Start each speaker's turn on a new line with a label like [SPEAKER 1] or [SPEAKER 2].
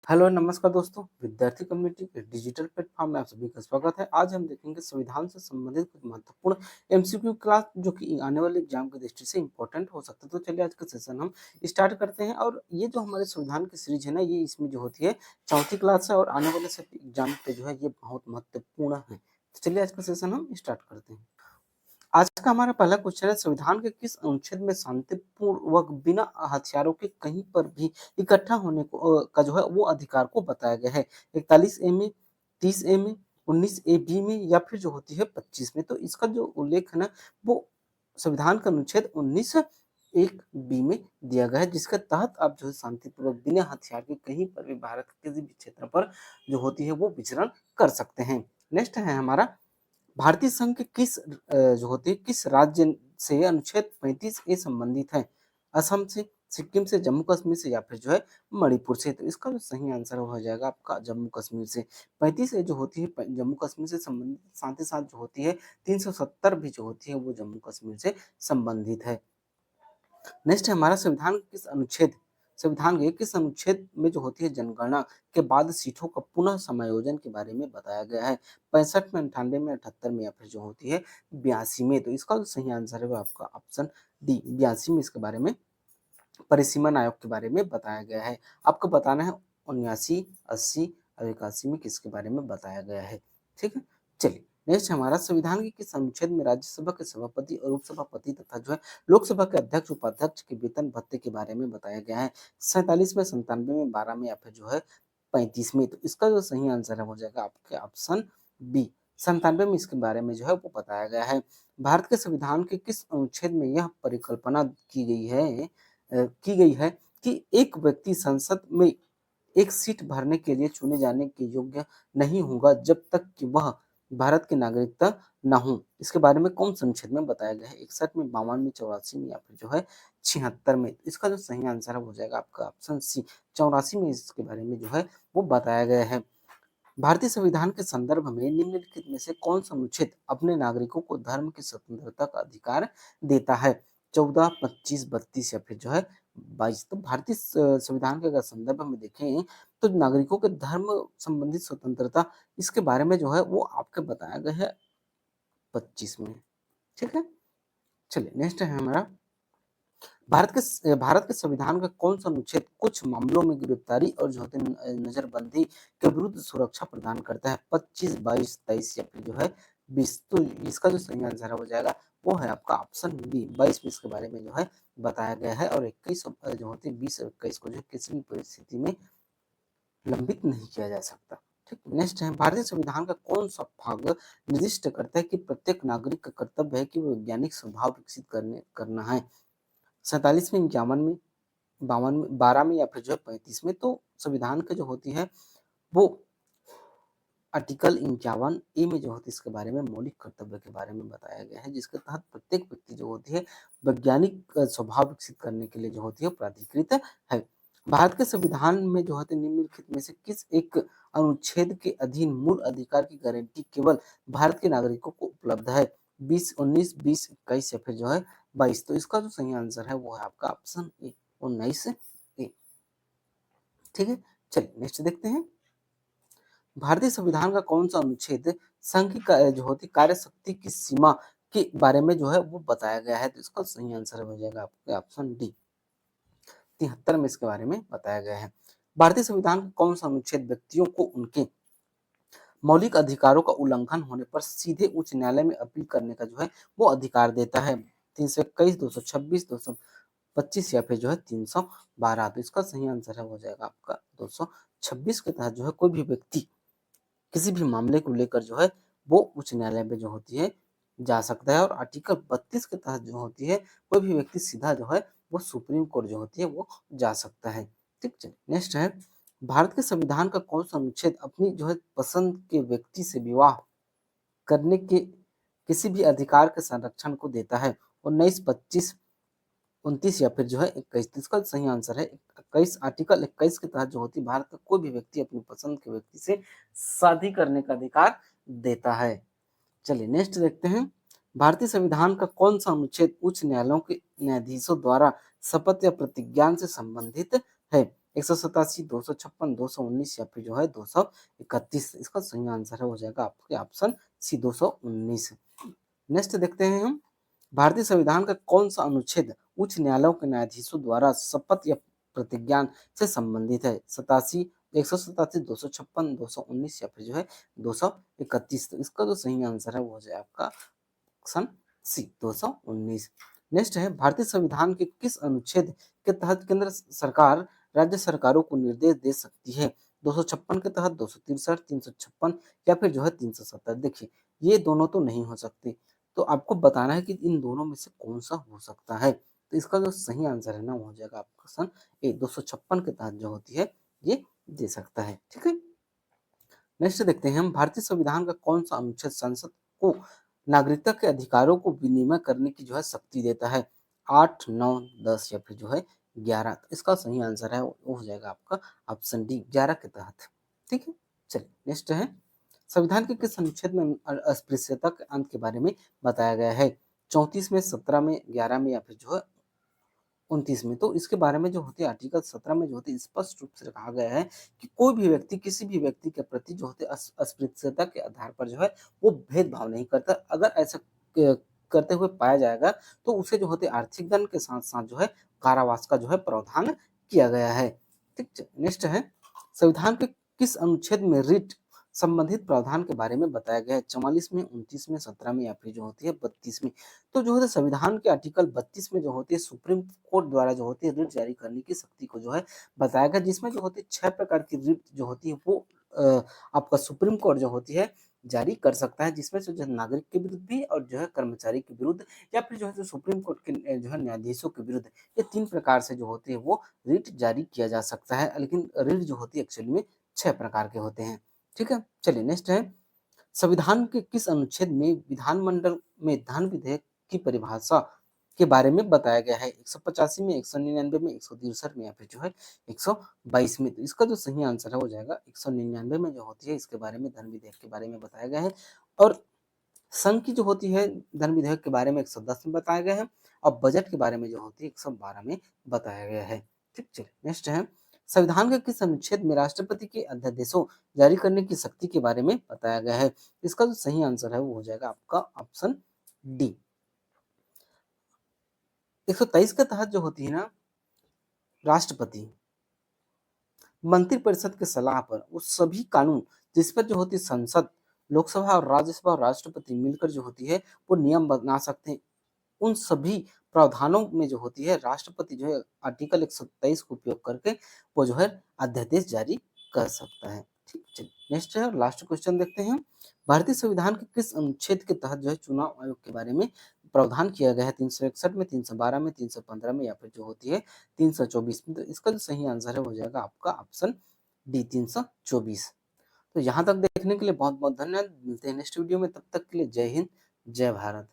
[SPEAKER 1] Hello नमस्कार दोस्तों, विद्यार्थी कम्युनिटी के डिजिटल प्लेटफॉर्म में आप सभी का स्वागत है। आज हम देखेंगे संविधान से संबंधित कुछ महत्वपूर्ण एमसीक्यू क्लास जो कि आने वाले एग्जाम की दृष्टि से इंपॉर्टेंट हो सकता है। तो चलिए आज का सेशन हम स्टार्ट करते हैं। और ये जो हमारे संविधान की सीरीज है ना, ये इसमें जो होती है चौथी क्लास है और आने वाले एग्जाम पे जो है ये बहुत महत्वपूर्ण है। तो चलिए आज का सेशन हम स्टार्ट करते हैं। आज का हमारा पहला क्वेश्चन है, संविधान के किस अनुच्छेद में शांतिपूर्वक बिना हथियारों के कहीं पर भी इकट्ठा होने को का जो है वो अधिकार को बताया गया है? 41 ए में, 30 ए में, 19 ए बी में या फिर जो होती है 25 में। तो इसका जो उल्लेख है ना, वो संविधान का अनुच्छेद 19 1 बी में दिया गया है, जिसके तहत आप जो है शांतिपूर्वक बिना हथियार के कहीं पर भी भारत के किसी भी क्षेत्र पर जो होती है वो विचरण कर सकते हैं। नेक्स्ट है हमारा, भारतीय संघ के जो होती है किस राज्य से अनुच्छेद 35 ए संबंधित है? असम से, सिक्किम से, जम्मू कश्मीर से या फिर जो है मणिपुर से। तो इसका जो सही आंसर हो जाएगा आपका जम्मू कश्मीर से। 35 ए जो होती है जम्मू कश्मीर से संबंधित, साथ ही साथ जो होती है 370 भी जो होती है वो जम्मू कश्मीर से संबंधित है। नेक्स्ट है हमारा, संविधान के किस अनुच्छेद में जो होती है जनगणना के बाद सीटों का पुनः समायोजन के बारे में बताया गया है? 65 में, 98 में, 78 में या फिर जो होती है 82 में। तो इसका जो सही आंसर है वो आपका ऑप्शन डी 82 में इसके बारे में, परिसीमन आयोग के बारे में बताया गया है। आपको बताना है 79, 80 और 81 में किसके बारे में बताया गया है। ठीक है, चलिए नेक्स्ट हमारा, संविधान के किस अनुच्छेद में राज्यसभा के सभापति और उपसभापति तथा जो है लोकसभा के अध्यक्ष उपाध्यक्ष के वेतन भत्ते के बारे में बताया गया है? 47 में, 97 में, 12 में या फिर जो है 35 में। तो इसका जो सही आंसर है हो जाएगा आपके ऑप्शन बी 97 में इसके बारे में जो है वो बताया गया है। भारत के संविधान के किस अनुच्छेद में यह परिकल्पना की गई है कि एक व्यक्ति संसद में एक सीट भरने के लिए चुने जाने के योग्य नहीं होगा जब तक कि वह भारत की नागरिकता न हो? इसके बारे में कौन से अनुच्छेद में बताया गया है? 61 में, 52 में, 84 में या फिर जो है 76 में। इसका जो सही आंसर हो जाएगा आपका ऑप्शन सी 84 में इसके बारे में जो है वो बताया गया है। भारतीय संविधान के संदर्भ में निम्नलिखित में से कौन सा अनुच्छेद अपने नागरिकों को धर्म की स्वतंत्रता का अधिकार देता है? 14, 25, 32 या फिर जो है 22। तो भारतीय संविधान के अगर संदर्भ में देखें तो नागरिकों के धर्म संबंधित स्वतंत्रता, इसके बारे में जो है वो आपके बताया गया है 25 में। ठीक है, चलिए नेक्स्ट है हमारा, भारत के संविधान का कौन सा अनुच्छेद कुछ मामलों में गिरफ्तारी और जो होते नजरबंदी के विरुद्ध सुरक्षा प्रदान करता है? 25, 22, 23 या फिर जो है 20। तो इसका जो सही आंसर हो जाएगा वो है आपका ऑप्शन बी 22 में इसके बारे में जो है बताया गया है। और 21 जो होती है 20 और 21 को जो किसी भी परिस्थिति में लंबित नहीं किया जा सकता। ठीक, नेक्स्ट है, भारतीय संविधान का कौन सा भाग निर्दिष्ट करता है कि प्रत्येक नागरिक का कर्तव्य है कि वो वैज्ञानिक स्वभाव विकसित करना है? 47 में, 51 में, 52 में, 12 में या फिर जो है 35 में। तो संविधान का जो होती है वो आर्टिकल 51 ए में जो होती है इसके बारे में मौलिक कर्तव्य के बारे में बताया गया है, जिसके तहत प्रत्येक व्यक्ति जो होती है वैज्ञानिक स्वभाव विकसित करने के लिए जो होती है प्राधिकृत है। भारत के संविधान में जो होते निम्नलिखित में से किस एक अनुच्छेद के अधीन मूल अधिकार की गारंटी केवल भारत के नागरिकों को उपलब्ध है? 20, 19, 20, 21 या फिर जो है 22। तो इसका जो सही आंसर है वो है आपका ऑप्शन ए 19 ए। ठीक है, चलिए नेक्स्ट देखते हैं, भारतीय संविधान का कौन सा अनुच्छेद संघ की जो होती कार्य शक्ति की सीमा के बारे में जो है वो बताया गया है? तो इसका सही आंसर हो जाएगा आपका ऑप्शन डी 73 में इसके बारे में बताया गया है। भारतीय संविधान का कौन सा अनुच्छेद व्यक्तियों को उनके मौलिक अधिकारों का उल्लंघन होने पर सीधे उच्च न्यायालय में अपील करने का जो है वो अधिकार देता है? 321, 226, 225 या फिर जो है 312। तो इसका सही आंसर है हो जाएगा आपका 226 के तहत जो है कोई भी व्यक्ति किसी भी मामले को लेकर जो है वो उच्च न्यायालय में जो होती है जा सकता है। और आर्टिकल 32 के तहत जो होती है कोई भी व्यक्ति सीधा जो है वो सुप्रीम कोर्ट जो होती है वो जा सकता है। ठीक, चलिए नेक्स्ट है, भारत के संविधान का कौन सा अनुच्छेद अपनी जो है पसंद के व्यक्ति से विवाह करने के किसी भी अधिकार के संरक्षण को देता है? 19, 25, 29 या फिर जो है 21। तो इसका सही आंसर है 21। आर्टिकल 21 के तहत जो होती है भारत का कोई भी व्यक्ति अपनी पसंद के व्यक्ति से शादी करने का अधिकार देता है। चलिए नेक्स्ट देखते हैं, भारतीय संविधान का कौन सा अनुच्छेद उच्च न्यायालयों के न्यायाधीशों द्वारा शपथ या प्रतिज्ञान से संबंधित है? 187, 256, 219 या फिर जो है 231। इसका सही आंसर है हो जाएगा आपके ऑप्शन सी 219। नेक्स्ट देखते हैं हम, भारतीय संविधान का कौन सा अनुच्छेद उच्च न्यायालयों के न्यायाधीशों द्वारा शपथ या प्रतिज्ञान से संबंधित है? 87, 187, 256, 219 या फिर जो है 231। तो इसका जो सही आंसर है वो हो जाए आपका ऑप्शन सी 219। नेक्स्ट है, भारतीय संविधान के किस अनुच्छेद के तहत केंद्र सरकार राज्य सरकारों को निर्देश दे सकती है? 256 के तहत, 263, 356 या फिर जो है 370। देखिए ये दोनों तो नहीं हो सकते, तो आपको बताना है कि इन दोनों में से कौन सा हो सकता है। तो इसका जो सही आंसर है ना वो हो जाएगा आपका ऑप्शन ए 256 के तहत जो होती है ये दे सकता है। ठीक है, नेक्स्ट देखते हैं हम, भारतीय संविधान का कौन सा अनुच्छेद संसद को नागरिकता के अधिकारों को विनिमय करने की जो है शक्ति देता है? 8, 9, 10 या फिर जो है 11। तो इसका सही आंसर है वो हो जाएगा आपका ऑप्शन डी 11 के तहत। ठीक है, चलिए नेक्स्ट है, संविधान के किस अनुच्छेद में अस्पृश्यता के अंत के बारे में बताया गया है? 34 में, 17 में, 11 में या फिर जो है 29 में। तो इसके बारे में जो होती है आर्टिकल 17 में जो होती है स्पष्ट रूप से कहा गया है कि कोई भी व्यक्ति किसी भी व्यक्ति के प्रति जो होते है अस्पृश्यता के आधार पर जो है वो भेदभाव नहीं करता। अगर ऐसा करते हुए पाया जाएगा तो उसे जो होते आर्थिक दंड के साथ साथ जो है कारावास का जो है प्रावधान किया गया है। ठीक, नेक्स्ट है, संविधान के किस अनुच्छेद में रिट संबंधित प्रावधान के बारे में बताया गया है? 44 में, 29 में, 17 में या फिर जो होती है 32 में। तो जो है संविधान के आर्टिकल 32 में जो होती है सुप्रीम कोर्ट द्वारा जो होती है रिट जारी करने की शक्ति को जो है बताया गया, जिसमें जो होती है 6 प्रकार की रिट जो होती है वो आपका सुप्रीम कोर्ट जो होती है जारी कर सकता है, जिसमें से जो है नागरिक के विरुद्ध भी और जो है कर्मचारी के विरुद्ध या फिर जो है सुप्रीम कोर्ट के जो है न्यायाधीशों के विरुद्ध, ये 3 प्रकार से जो होती है वो रिट जारी किया जा सकता है। लेकिन रिट जो होती है एक्चुअली में 6 प्रकार के होते हैं। ठीक है, चलिए नेक्स्ट है, संविधान के किस अनुच्छेद में विधानमंडल में धन विधेयक की परिभाषा के बारे में बताया गया है? 185 में, 199 में, 163 में या फिर जो है 122 में। तो इसका जो सही आंसर है हो जाएगा 199 में जो होती है इसके बारे में धन विधेयक के बारे में बताया गया है। और संघ की जो होती है धन विधेयक के बारे में 110 में बताया गया है और बजट के बारे में जो होती है 112 में बताया गया है। ठीक, चलिए नेक्स्ट है, संविधान के किस अनुच्छेद में राष्ट्रपति के अध्यादेशों जारी करने की शक्ति के बारे में बताया गया है? इसका जो सही आंसर है वो हो जाएगा आपका ऑप्शन डी 123 के तहत जो होती है ना राष्ट्रपति मंत्रिपरिषद की सलाह पर वो सभी कानून जिस पर जो होती है संसद, लोकसभा और राज्यसभा और राष्ट्रपति मिलकर जो होती है वो नियम बना सकते हैं। उन सभी प्रावधानों में जो होती है राष्ट्रपति जो है आर्टिकल 123 का उपयोग करके वो जो है अध्यादेश जारी कर सकता है। ठीक, चलिए नेक्स्ट है लास्ट क्वेश्चन देखते हैं, भारतीय संविधान के किस अनुच्छेद के तहत जो है चुनाव आयोग के बारे में प्रावधान किया गया है? 361 में, 312 में, 315 में या फिर जो होती है 324 में। तो इसका जो सही आंसर है हो जाएगा आपका ऑप्शन डी 324। तो यहाँ तक देखने के लिए बहुत बहुत धन्यवाद, मिलते हैं नेक्स्ट वीडियो में, तब तक के लिए जय हिंद, जय भारत।